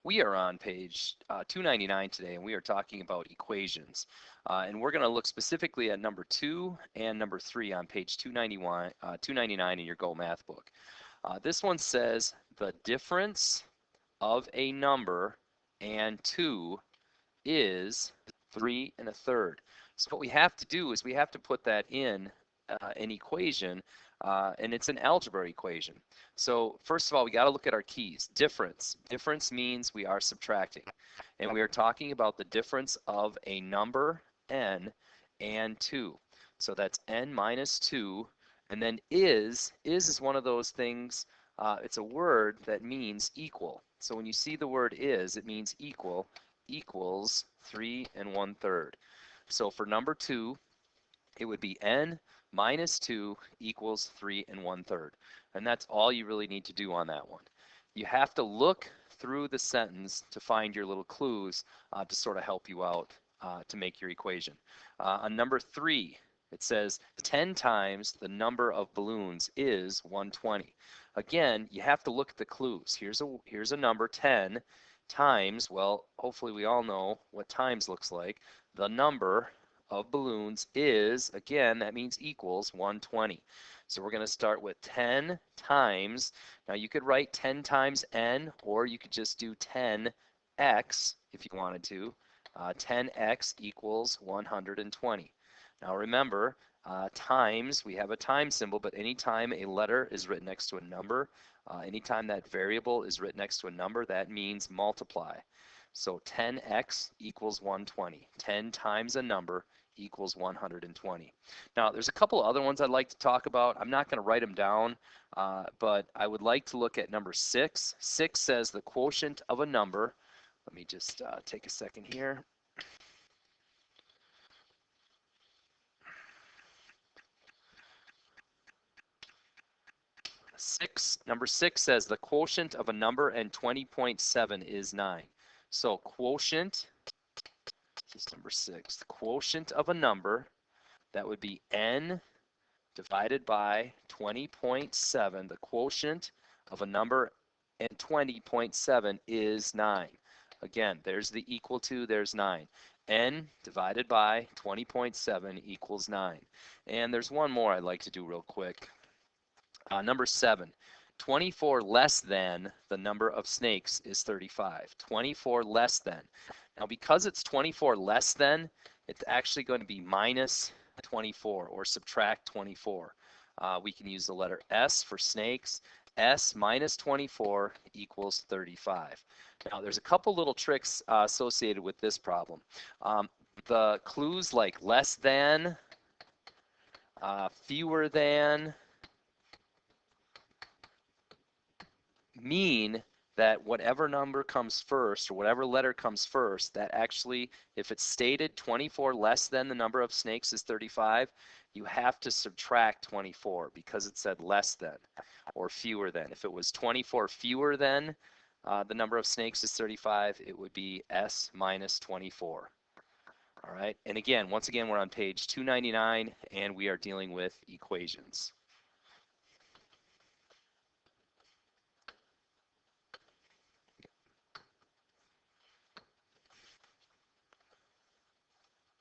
We are on page 299 today, and we are talking about equations. And we're going to look specifically at number 2 and number 3 on page 299 in your Go Math book. This one says the difference of a number and 2 is 3 1/3. So what we have to do is we have to put that in an equation, and it's an algebra equation. So first of all, we got to look at our keys. Difference. Difference means we are subtracting. And we are talking about the difference of a number, n, and 2. So that's n minus 2. And then is one of those things, it's a word that means equal. So when you see the word is, it means equal, equals 3 1/3. So for number 2, it would be n minus 2 equals 3 1/3. And that's all you really need to do on that one. You have to look through the sentence to find your little clues to sort of help you out to make your equation. On number 3, it says 10 times the number of balloons is 120. Again, you have to look at the clues. Here's a number 10 times, well, hopefully we all know what times looks like. The number of balloons is, again, that means equals 120. So we're going to start with 10 times. Now you could write 10 times n, or you could just do 10x if you wanted to. 10x equals 120. Now remember, times, we have a time symbol, but anytime a letter is written next to a number, anytime that variable is written next to a number, that means multiply. So 10x equals 120. 10 times a number equals 120. Now, there's a couple other ones I'd like to talk about. I'm not going to write them down, but I would like to look at number 6. 6 says the quotient of a number. Let me just take a second here. Number 6 says the quotient of a number and 20.7 is 9. So quotient, this is number 6. The quotient of a number, that would be n divided by 20.7. The quotient of a number and 20.7 is 9. Again, there's the equal to, there's 9. N divided by 20.7 equals 9. And there's one more I'd like to do real quick. Number 7, 24 less than the number of snakes is 35. 24 less than. Now because it's 24 less than, it's actually going to be minus 24 or subtract 24. We can use the letter S for snakes. S minus 24 equals 35. Now there's a couple little tricks associated with this problem. The clues like less than, fewer than, mean that whatever number comes first or whatever letter comes first, that actually, if it's stated 24 less than the number of snakes is 35, you have to subtract 24 because it said less than or fewer than. If it was 24 fewer than the number of snakes is 35, it would be S minus 24. All right, and again, once again, we're on page 299 and we are dealing with equations.